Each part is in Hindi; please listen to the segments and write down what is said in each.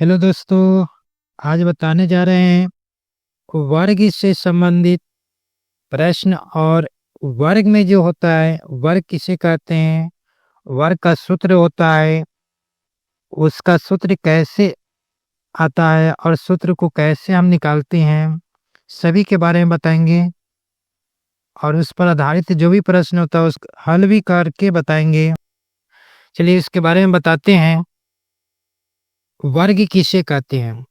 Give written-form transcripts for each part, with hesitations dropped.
हेलो दोस्तों। आज बताने जा रहे हैं वर्ग से संबंधित प्रश्न। और वर्ग में जो होता है, वर्ग किसे कहते हैं, वर्ग का सूत्र होता है, उसका सूत्र कैसे आता है और सूत्र को कैसे हम निकालते हैं, सभी के बारे में बताएंगे। और उस पर आधारित जो भी प्रश्न होता है उसका हल भी करके बताएंगे। चलिए इसके बारे में बताते हैं। वर्ग किसे कहते हैं?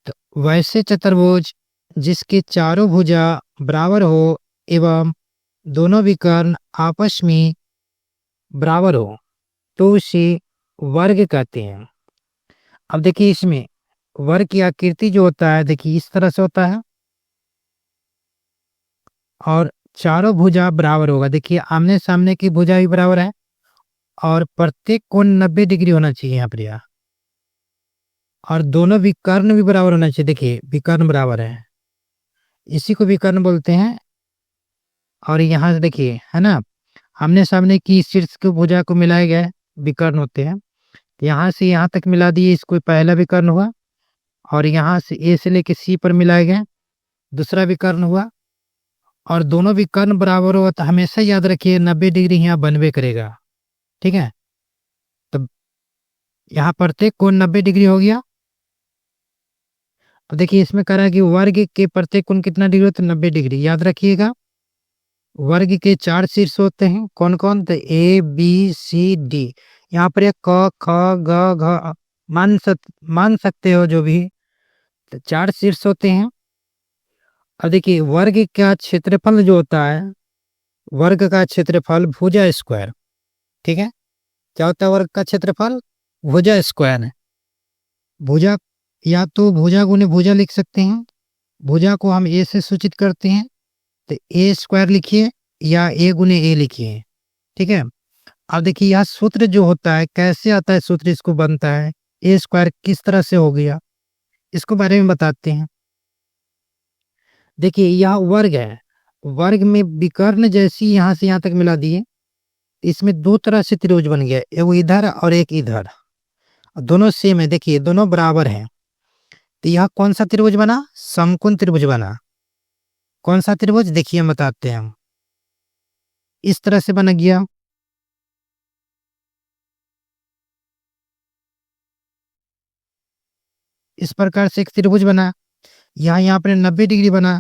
तो वैसे चतुर्भुज जिसके चारों भुजा बराबर हो एवं दोनों विकर्ण आपस में बराबर हो तो उसे वर्ग कहते हैं। अब देखिए इसमें वर्ग की आकृति जो होता है, देखिए इस तरह से होता है और चारों भुजा बराबर होगा। देखिए आमने सामने की भुजा भी बराबर है और प्रत्येक कोण 90 डिग्री होना चाहिए यहाँ पर यह। और दोनों विकर्ण भी बराबर होना चाहिए। देखिए विकर्ण बराबर है, इसी को विकर्ण बोलते हैं। और यहाँ से देखिए है ना, आमने सामने की शीर्ष की भुजा को मिलाया गया है, विकर्ण होते हैं। यहाँ से यहाँ तक मिला दिए, इसको पहला विकर्ण हुआ। और यहाँ से ए से लेके सी पर मिलाया गया, दूसरा विकर्ण हुआ। और दोनों विकर्ण बराबर हुआ तो हमेशा याद रखिए 90 डिग्री यहाँ बनवे करेगा। ठीक है, तो यहाँ प्रत्येक कोण 90 डिग्री हो गया। अब देखिए इसमें कह रहा है कि वर्ग के प्रत्येक कोण कितना डिग्री होता है, 90 डिग्री। याद रखिएगा वर्ग के 4 शीर्ष होते हैं। कौन कौन? तो ए बी सी डी। यहाँ पर एक क ख ग घ मान सकते हो जो भी। तो 4 शीर्ष होते हैं। अब देखिए वर्ग का क्षेत्रफल जो होता है, वर्ग का क्षेत्रफल भुजा स्क्वायर। ठीक है, क्या होता है वर्ग का क्षेत्रफल? भुजा स्क्वायर है। भुजा या तो भुजा गुने भुजा लिख सकते हैं। भुजा को हम ए से सूचित करते हैं, तो ए स्क्वायर लिखिए या ए गुने ए लिखिए। ठीक है, अब देखिए यह सूत्र जो होता है कैसे आता है, सूत्र इसको बनता है ए स्क्वायर किस तरह से हो गया, इसको बारे में बताते हैं। देखिए यह वर्ग है, वर्ग में विकर्ण जैसी यहाँ से यहाँ तक मिला दिए। इसमें दो तरह से त्रिभुज बन गया, एक इधर और एक इधर। दोनों सेम है, देखिए दोनों बराबर हैं। तो यह कौन सा त्रिभुज बना? समकोण त्रिभुज बना। कौन सा त्रिभुज? देखिए हम बताते हैं। हम इस तरह से बन गया। इस प्रकार से एक त्रिभुज बना। यहाँ पर 90 डिग्री बना।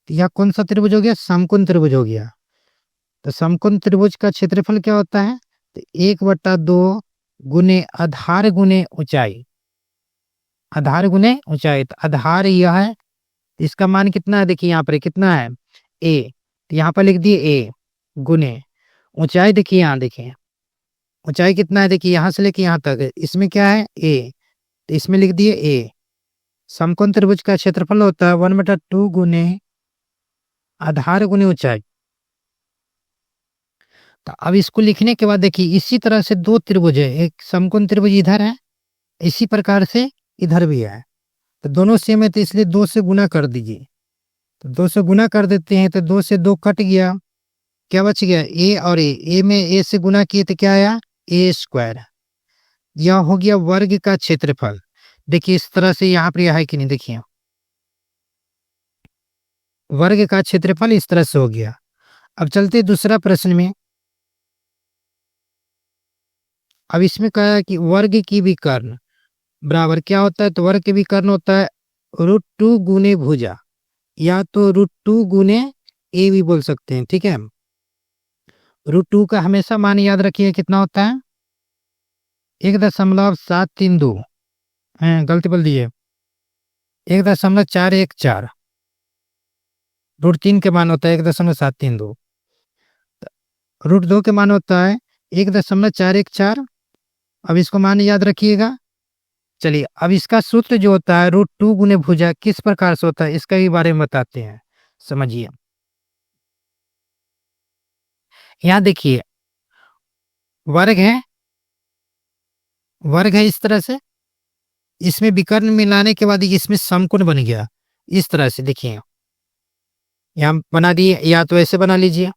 तो यह कौन सा त्रिभुज हो गया? समकोण त्रिभुज हो गया। तो समकोण त्रिभुज का क्षेत्रफल क्या होता है? तो 1/2 गुने आधार गुने ऊंचाई। आधार गुने ऊंचाई, तो आधार यह है, इसका मान कितना है? देखिए यहाँ पर कितना है? ए। तो यहाँ पर लिख दिए ए गुने ऊंचाई। देखिए यहाँ देखिए ऊंचाई कितना है, देखिए यहाँ से लेके यहाँ तक है। इसमें क्या है? ए, तो इसमें लिख दिए ए। समकोण त्रिभुज का क्षेत्रफल होता है 1/2 गुने आधार गुने ऊंचाई। तो अब इसको लिखने के बाद देखिए इसी तरह से दो त्रिभुज है, एक समकोण त्रिभुज इधर है, इसी प्रकार से इधर भी है। तो दोनों सेम है, तो इसलिए 2 से गुना कर दीजिए। तो 2 से गुना कर देते हैं, तो 2 से 2 कट गया, क्या बच गया? ए और ए में ए से गुना किए तो क्या आया? ए स्क्वायर। यह हो गया वर्ग का क्षेत्रफल। देखिए इस तरह से यहाँ पर यह है कि नहीं, देखिए वर्ग का क्षेत्रफल इस तरह से हो गया। अब चलते दूसरा प्रश्न में। अब इसमें कहा है कि वर्ग की विकर्ण बराबर क्या होता है? तो वर्ग के विकर्ण होता है √2 गुने भुजा, या तो √2 गुने ए भी बोल सकते हैं। ठीक है, √2 का हमेशा मान याद रखिए कितना होता है? 1.732। गलती बोल दिए, 1.414। √3 के मान होता है 1.732। √2 के मान होता है 1.414। अब इसको मान याद रखिएगा। चलिए अब इसका सूत्र जो होता है √2 गुने भुजा किस प्रकार से होता है, इसका भी बारे में बताते हैं, समझिए। यहाँ देखिए वर्ग है, वर्ग है इस तरह से, इसमें विकर्ण मिलाने के बाद इसमें समकोण बन गया इस तरह से। देखिए यहाँ बना दिए, या तो ऐसे बना लीजिए।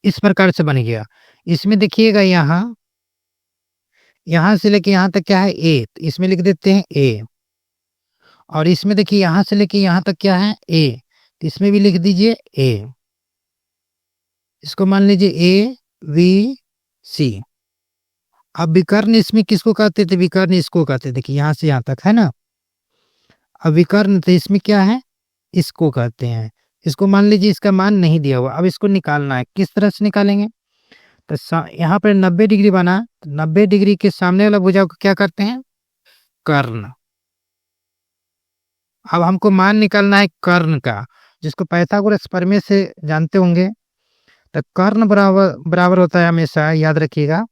इस प्रकार से बन गया। इसमें देखिएगा यहाँ से लेके यहाँ तक क्या है ए, तो इसमें लिख देते हैं ए। और इसमें देखिए यहाँ से लेके यहाँ तक क्या है ए, तो इसमें भी लिख दीजिए ए। इसको मान लीजिए ए बी सी। अब विकर्ण इसमें किसको कहते थे, विकर्ण इसको कहते थे, देखिए यहाँ से यहाँ तक है ना। अब विकर्ण तो इसमें क्या है, इसको कहते हैं। इसको मान लीजिए इसका मान नहीं दिया हुआ, अब इसको निकालना है। किस तरह से निकालेंगे, तो यहाँ पर 90 डिग्री बना, तो 90 डिग्री के सामने वाला भुजा को क्या करते हैं, कर्ण। अब हमको मान निकालना है कर्ण का, जिसको पाइथागोरस प्रमेय से जानते होंगे। तो कर्ण बराबर बराबर होता है हमेशा, याद रखिएगा,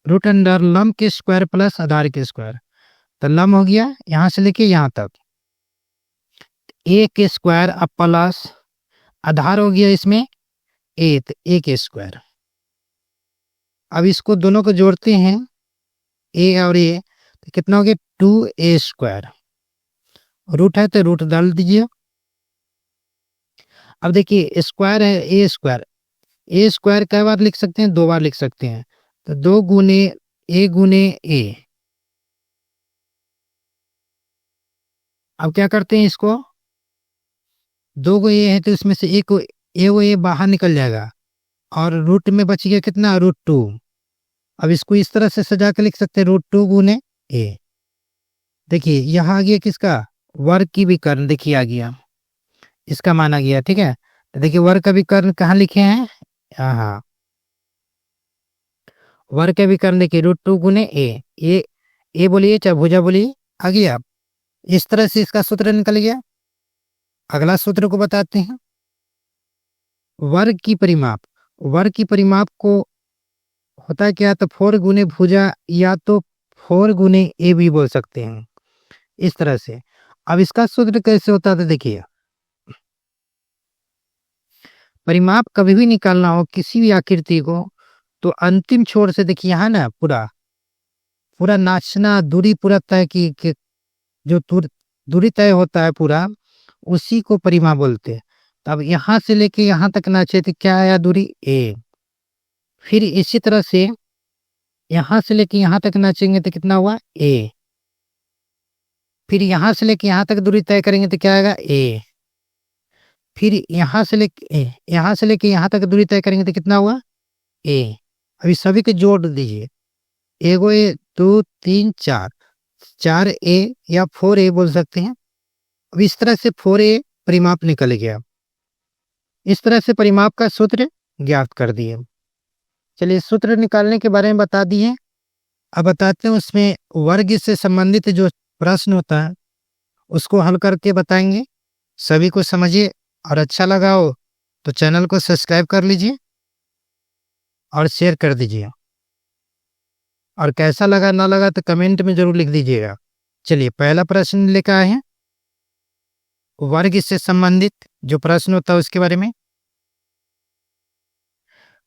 रूट अंडर लंब के स्क्वायर प्लस आधार के स्क्वायर। तो लंब हो गया यहाँ से लेके यहाँ तक ए के स्क्वायर, अब प्लस आधार हो गया इसमें ए, तो ए के स्क्वायर। अब इसको दोनों को जोड़ते हैं ए और ए, तो कितना हो गया 2a स्क्वायर। रूट है तो रूट डाल दीजिए। अब देखिए स्क्वायर है ए स्क्वायर, ए स्क्वायर कई बार लिख सकते हैं, 2 बार लिख सकते हैं। तो 2 गुने ए। अब क्या करते हैं इसको, 2 को ए है तो इसमें से एक को ए बाहर निकल जाएगा और रूट में बच गया कितना, √2। अब इसको इस तरह से सजा के लिख सकते हैं √2 गुने ए। देखिए यहाँ आ गया किसका, वर्ग की विकर्ण, देखिए आ गया, इसका मान आ गया। ठीक है, तो देखिए वर्ग का विकर्ण कहाँ लिखे हैं, यहाँ वर्ग का विकर्ण देखिए √2 गुने ए बोलिए चाहे भुजा बोलिए, आ गया। इस तरह से इसका सूत्र निकल गया। अगला सूत्र को बताते हैं, वर्ग की परिमाप। वर्ग की परिमाप को होता है क्या, तो 4 गुने भुजा या तो 4 गुने ए भी बोल सकते हैं, इस तरह से। अब इसका सूत्र कैसे होता था, देखिए परिमाप कभी भी निकालना हो किसी भी आकृति को, तो अंतिम छोर से देखिए यहाँ ना पूरा पूरा नाचना, दूरी पूरा तय की जो दूरी तय होता है पूरा, उसी को परिमाप बोलते हैं। तब यहाँ से लेके यहाँ तक नाचे तो क्या आया, दूरी ए। फिर इसी तरह से यहाँ से लेके यहाँ तक नाचेंगे तो कितना हुआ, ए। फिर यहाँ से लेके यहाँ तक दूरी तय करेंगे तो क्या आएगा, ए। फिर यहाँ से लेके यहाँ तक दूरी तय करेंगे तो कितना हुआ, ए। अभी सभी के जोड़ दीजिए, एगो ए 2 3 4, 4a या 4a बोल सकते हैं। अब इस तरह से 4a परिमाप निकल गया। इस तरह से परिमाप का सूत्र ज्ञात कर दिए। चलिए सूत्र निकालने के बारे में बता दिए, अब बताते हैं उसमें वर्ग से संबंधित जो प्रश्न होता है उसको हल करके बताएंगे। सभी को समझिए, और अच्छा लगा हो तो चैनल को सब्सक्राइब कर लीजिए और शेयर कर दीजिए, और कैसा लगा ना लगा तो कमेंट में जरूर लिख दीजिएगा। चलिए पहला प्रश्न लेकर आए हैं, वर्ग से संबंधित जो प्रश्न होता है उसके बारे में।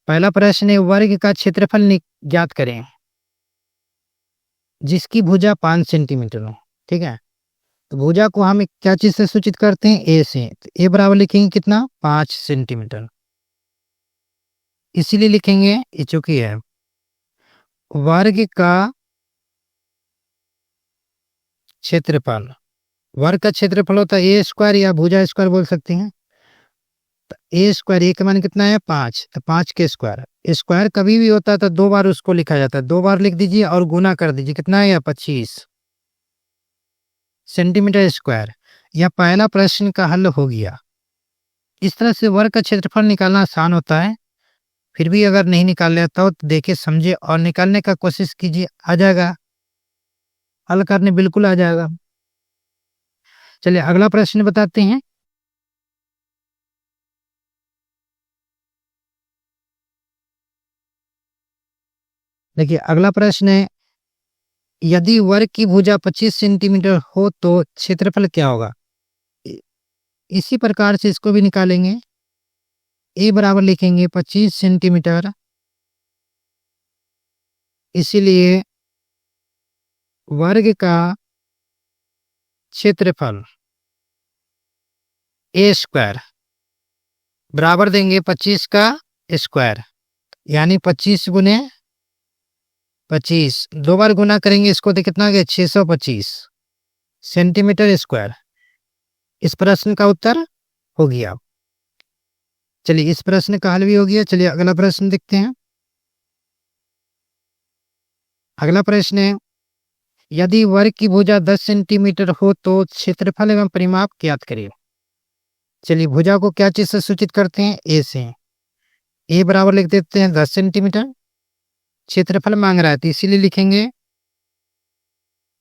पहला प्रश्न है, वर्ग का क्षेत्रफल ज्ञात करें जिसकी भुजा 5 सेंटीमीटर हो। ठीक है, तो भुजा को हम क्या चीज से सूचित करते हैं, ए से। तो ए बराबर लिखेंगे कितना, 5 सेंटीमीटर। इसीलिए लिखेंगे ये चूंकि है वर्ग का क्षेत्रफल। वर्ग का क्षेत्रफल होता है ए स्क्वायर या भुजा स्क्वायर बोल सकते हैं। तो ए स्क्वायर, ए का मान कितना है 5, तो 5 के स्क्वायर। स्क्वायर कभी भी होता है तो 2 बार उसको लिखा जाता है, 2 बार लिख दीजिए और गुना कर दीजिए, कितना है 25 सेंटीमीटर स्क्वायर। यह पहला प्रश्न का हल हो गया। इस तरह से वर्ग का क्षेत्रफल निकालना आसान होता है, फिर भी अगर नहीं निकाल लेता हो तो देखिए समझे और निकालने का कोशिश कीजिए, आ जाएगा, हल करने बिल्कुल आ जाएगा। चलिए अगला प्रश्न बताते हैं। देखिए अगला प्रश्न है, यदि वर्ग की भुजा 25 सेंटीमीटर हो तो क्षेत्रफल क्या होगा। इसी प्रकार से इसको भी निकालेंगे। ए बराबर लिखेंगे 25 सेंटीमीटर, इसीलिए वर्ग का क्षेत्रफल ए स्क्वायर बराबर देंगे 25 का स्क्वायर, यानी 25 गुने 25, 2 बार गुना करेंगे इसको तो कितना आ गया 625 सेंटीमीटर स्क्वायर। इस प्रश्न का उत्तर हो गया। चलिए इस प्रश्न का हल भी हो गया। चलिए अगला प्रश्न देखते हैं। अगला प्रश्न है, यदि वर्ग की भुजा 10 सेंटीमीटर हो तो क्षेत्रफल एवं परिमाप ज्ञात करिए। चलिए भुजा को क्या चीज से सूचित करते हैं, ए से। ए बराबर लिख देते हैं 10 सेंटीमीटर। क्षेत्रफल मांग रहा है तो इसीलिए लिखेंगे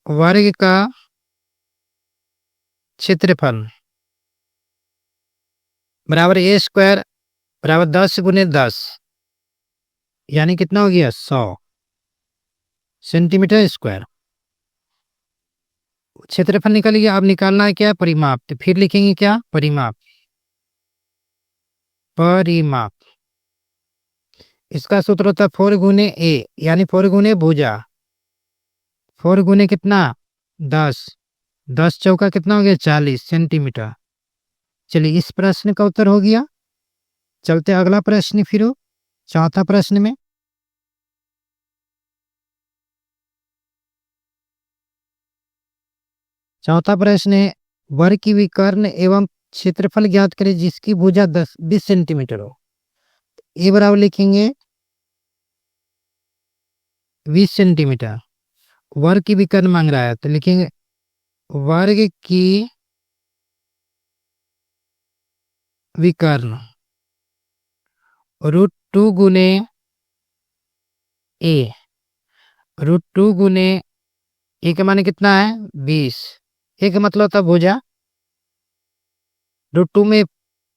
वर्ग का क्षेत्रफल बराबर ए स्क्वायर बराबर 10 गुने 10, यानी कितना हो गया 100 सेंटीमीटर स्क्वायर। क्षेत्रफल निकल गया। अब निकालना है क्या, परिमाप। तो फिर लिखेंगे क्या, परिमाप। परिमाप इसका सूत्र होता है 4 गुने ए, यानी 4 गुने भुजा। 4 गुने कितना 10, 10 चौका कितना हो गया 40 सेंटीमीटर। चलिए इस प्रश्न का उत्तर हो गया। चलते अगला प्रश्न फिर चौथा प्रश्न में। चौथा प्रश्न है, वर्ग की विकर्ण एवं क्षेत्रफल ज्ञात करें जिसकी भुजा 20 सेंटीमीटर हो। ए बराबर लिखेंगे 20 सेंटीमीटर। वर्ग की विकर्ण मांग रहा है तो लिखेंगे वर्ग की विकर्ण √2 गुने ए। √2 गुने ए का माने कितना है 20। ए का मतलब होता है भुजा। √2 में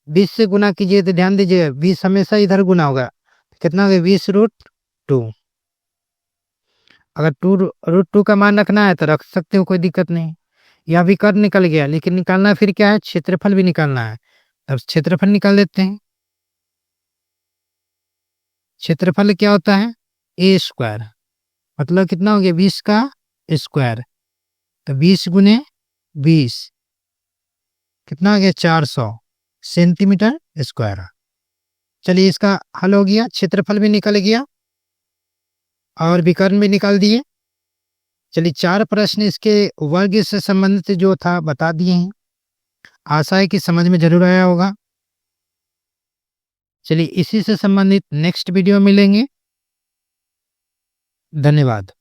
20 से गुना कीजिए तो ध्यान दीजिए 20 हमेशा इधर गुना होगा। कितना हो गया 20√2। अगर √2 का मान रखना है तो रख सकते हो, कोई दिक्कत नहीं। या विकर्ण निकल गया, लेकिन निकालना फिर क्या है, क्षेत्रफल भी निकालना है। अब क्षेत्रफल निकाल देते हैं। क्षेत्रफल क्या होता है ए स्क्वायर, मतलब कितना हो गया 20 का स्क्वायर। तो 20 गुने 20 कितना आ गया 400 सेंटीमीटर स्क्वायर। चलिए इसका हल हो गया। क्षेत्रफल भी निकल गया और विकर्ण भी निकाल दिए। चलिए 4 प्रश्न इसके वर्ग से संबंधित जो था बता दिए हैं। आशा है कि समझ में जरूर आया होगा। चलिए इसी से संबंधित नेक्स्ट वीडियो मिलेंगे। धन्यवाद।